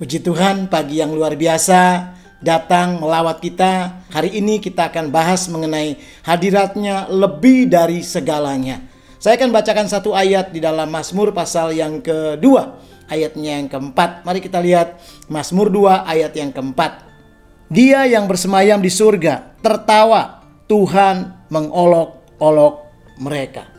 Puji Tuhan, pagi yang luar biasa datang melawat kita. Hari ini kita akan bahas mengenai hadiratnya lebih dari segalanya. Saya akan bacakan satu ayat di dalam Mazmur pasal yang kedua, ayatnya yang keempat. Mari kita lihat Mazmur 2 ayat yang keempat. Dia yang bersemayam di surga tertawa, Tuhan mengolok-olok mereka.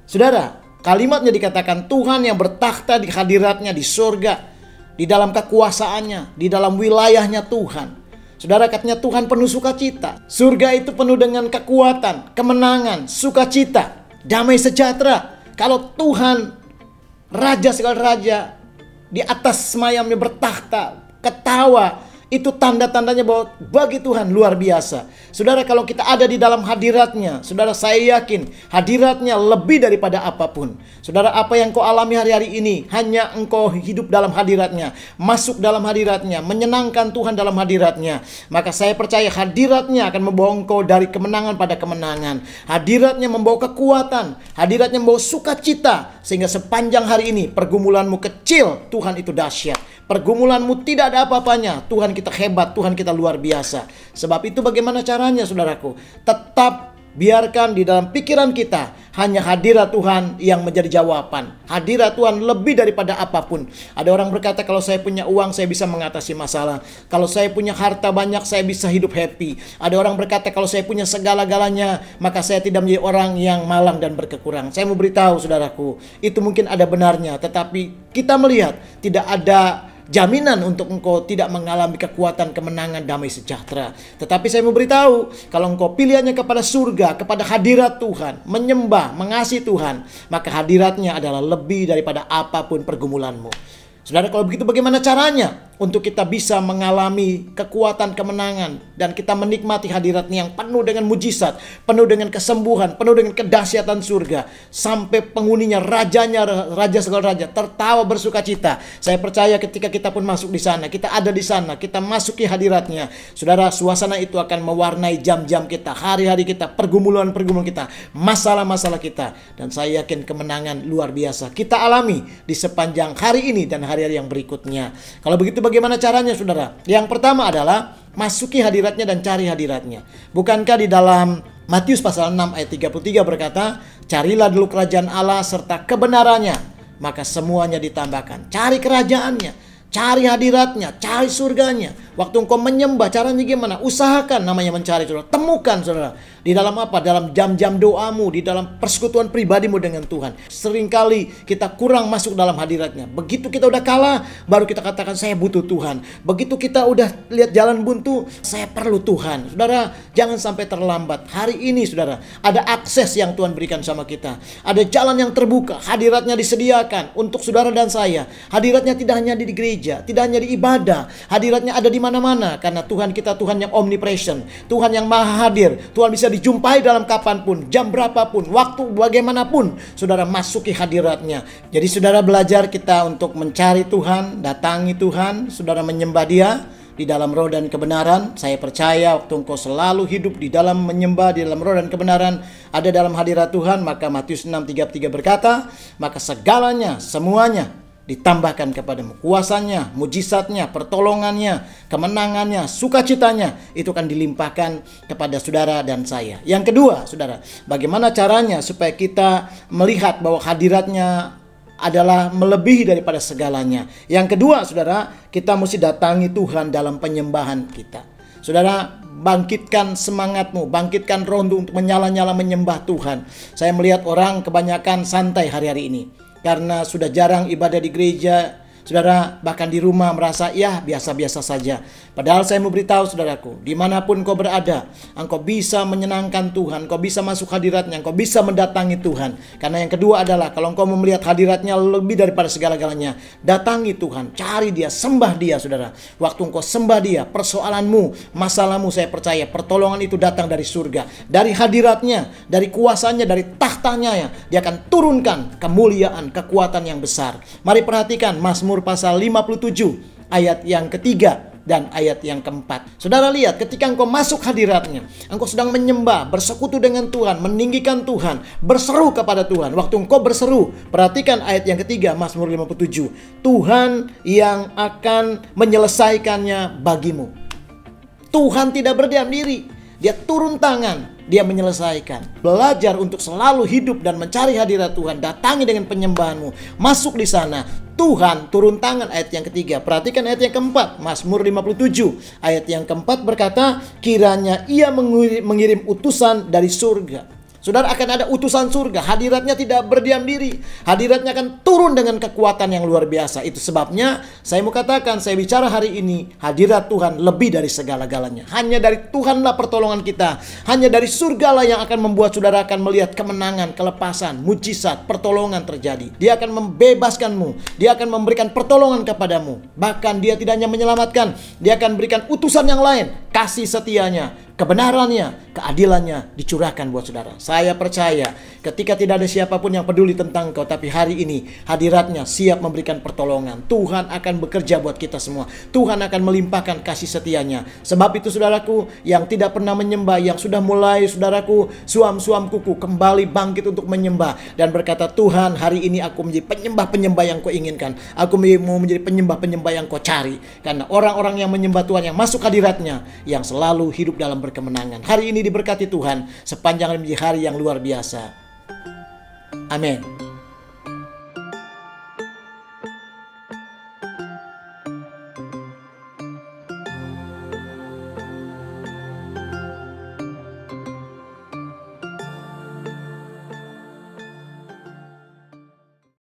Saudara, kalimatnya dikatakan Tuhan yang bertakhta di hadiratnya di surga, di dalam kekuasaannya, di dalam wilayahnya Tuhan. Saudara, katanya Tuhan penuh sukacita. Surga itu penuh dengan kekuatan, kemenangan, sukacita, damai sejahtera. Kalau Tuhan, Raja segala raja, di atas semayamnya bertakhta, ketawa, itu tanda-tandanya bahwa bagi Tuhan luar biasa. Saudara, kalau kita ada di dalam hadiratnya, saudara, saya yakin hadiratnya lebih daripada apapun. Saudara, apa yang kau alami hari-hari ini, hanya engkau hidup dalam hadiratnya, masuk dalam hadiratnya, menyenangkan Tuhan dalam hadiratnya. Maka saya percaya hadiratnya akan membawa engkau dari kemenangan pada kemenangan. Hadiratnya membawa kekuatan, hadiratnya membawa sukacita. Sehingga sepanjang hari ini pergumulanmu kecil, Tuhan itu dahsyat. Pergumulanmu tidak ada apa-apanya, Tuhan kita hebat, Tuhan kita luar biasa. Sebab itu bagaimana caranya, saudaraku? Tetap biarkan di dalam pikiran kita hanya hadirat Tuhan yang menjadi jawaban. Hadirat Tuhan lebih daripada apapun. Ada orang berkata, kalau saya punya uang saya bisa mengatasi masalah. Kalau saya punya harta banyak saya bisa hidup happy. Ada orang berkata, kalau saya punya segala-galanya maka saya tidak menjadi orang yang malang dan berkekurangan. Saya mau beritahu, saudaraku, itu mungkin ada benarnya. Tetapi kita melihat tidak ada jaminan untuk engkau tidak mengalami kekuatan, kemenangan, damai sejahtera. Tetapi saya mau beritahu, kalau engkau pilihannya kepada surga, kepada hadirat Tuhan, menyembah, mengasihi Tuhan, maka hadiratnya adalah lebih daripada apapun pergumulanmu. Saudara, kalau begitu bagaimana caranya untuk kita bisa mengalami kekuatan, kemenangan, dan kita menikmati hadiratnya yang penuh dengan mujizat, penuh dengan kesembuhan, penuh dengan kedahsyatan surga, sampai penghuninya, rajanya, raja segala raja tertawa bersukacita. Saya percaya ketika kita pun masuk di sana, kita ada di sana, kita masuki hadiratnya, saudara, suasana itu akan mewarnai jam-jam kita, hari-hari kita, pergumulan-pergumulan kita, masalah-masalah kita. Dan saya yakin kemenangan luar biasa kita alami di sepanjang hari ini dan hari-hari yang berikutnya. Kalau begitu bagaimana caranya, saudara? Yang pertama adalah masuki hadiratnya dan cari hadiratnya. Bukankah di dalam Matius pasal 6 ayat 33 berkata, carilah dulu kerajaan Allah serta kebenarannya, maka semuanya ditambahkan. Cari kerajaannya, cari hadiratnya, cari surganya. Waktu engkau menyembah, caranya gimana? Usahakan, namanya mencari, saudara. Temukan, saudara. Di dalam apa? Dalam jam-jam doamu, di dalam persekutuan pribadimu dengan Tuhan. Seringkali kita kurang masuk dalam hadiratnya. Begitu kita udah kalah, baru kita katakan saya butuh Tuhan. Begitu kita udah lihat jalan buntu, saya perlu Tuhan. Saudara, jangan sampai terlambat. Hari ini, saudara, ada akses yang Tuhan berikan sama kita. Ada jalan yang terbuka, hadiratnya disediakan untuk saudara dan saya. Hadiratnya tidak hanya di gereja, tidak hanya di ibadah. Hadiratnya ada di mana-mana, karena Tuhan kita Tuhan yang omnipresent, Tuhan yang maha hadir. Tuhan bisa dijumpai dalam kapanpun, jam berapapun, waktu bagaimanapun, saudara masuki hadiratnya. Jadi saudara belajar kita untuk mencari Tuhan, datangi Tuhan, saudara menyembah Dia di dalam roh dan kebenaran. Saya percaya waktu engkau selalu hidup di dalam menyembah, di dalam roh dan kebenaran, ada dalam hadirat Tuhan, maka Matius 6:33 berkata, maka segalanya, semuanya ditambahkan kepadamu. Kuasanya, mujizatnya, pertolongannya, kemenangannya, sukacitanya, itu akan dilimpahkan kepada saudara dan saya. Yang kedua, saudara, bagaimana caranya supaya kita melihat bahwa hadiratnya adalah melebihi daripada segalanya. Yang kedua, saudara, kita mesti datangi Tuhan dalam penyembahan kita. Saudara, bangkitkan semangatmu, bangkitkan roh untuk menyala-nyala menyembah Tuhan. Saya melihat orang kebanyakan santai hari-hari ini, karena sudah jarang ibadah di gereja. Saudara, bahkan di rumah merasa ya biasa-biasa saja. Padahal saya mau beritahu saudaraku, dimanapun kau berada, engkau bisa menyenangkan Tuhan, engkau bisa masuk hadiratnya, engkau bisa mendatangi Tuhan. Karena yang kedua adalah, kalau engkau mau melihat hadiratnya lebih daripada segala-galanya, datangi Tuhan, cari Dia, sembah Dia, saudara. Waktu engkau sembah Dia, persoalanmu, masalahmu, saya percaya pertolongan itu datang dari surga, dari hadiratnya, dari kuasanya, dari tahtanya ya. Dia akan turunkan kemuliaan, kekuatan yang besar. Mari perhatikan Mazmur pasal 57 ayat yang ketiga. dan ayat yang keempat. Saudara lihat, ketika engkau masuk hadiratnya, engkau sedang menyembah, bersekutu dengan Tuhan, meninggikan Tuhan, berseru kepada Tuhan. Waktu engkau berseru, perhatikan ayat yang ketiga, Mazmur 57. Tuhan yang akan menyelesaikannya bagimu. Tuhan tidak berdiam diri. Dia turun tangan, dia menyelesaikan. Belajar untuk selalu hidup dan mencari hadirat Tuhan. Datangi dengan penyembahanmu. Masuk di sana. Tuhan turun tangan, ayat yang ketiga. Perhatikan ayat yang keempat, Mazmur 57. Ayat yang keempat berkata, kiranya ia mengirim utusan dari surga. Saudara, akan ada utusan surga. Hadiratnya tidak berdiam diri. Hadiratnya akan turun dengan kekuatan yang luar biasa. Itu sebabnya saya mau katakan, saya bicara hari ini, hadirat Tuhan lebih dari segala-galanya. Hanya dari Tuhanlah pertolongan kita. Hanya dari surgalah yang akan membuat saudara akan melihat kemenangan, kelepasan, mujizat, pertolongan terjadi. Dia akan membebaskanmu. Dia akan memberikan pertolongan kepadamu. Bahkan dia tidak hanya menyelamatkan, dia akan berikan utusan yang lain. Kasih setianya, kebenarannya, keadilannya dicurahkan buat saudara. Saya percaya ketika tidak ada siapapun yang peduli tentang engkau, tapi hari ini hadiratnya siap memberikan pertolongan. Tuhan akan bekerja buat kita semua. Tuhan akan melimpahkan kasih setianya. Sebab itu saudaraku yang tidak pernah menyembah, yang sudah mulai saudaraku suam-suam kuku kembali bangkit untuk menyembah dan berkata, Tuhan, hari ini aku menjadi penyembah-penyembah yang kau inginkan. Aku mau menjadi penyembah-penyembah yang kau cari. Karena orang-orang yang menyembah Tuhan, yang masuk hadiratnya, yang selalu hidup dalam berkemenangan. Hari ini diberkati Tuhan sepanjang menjadi hari yang luar biasa. Amin.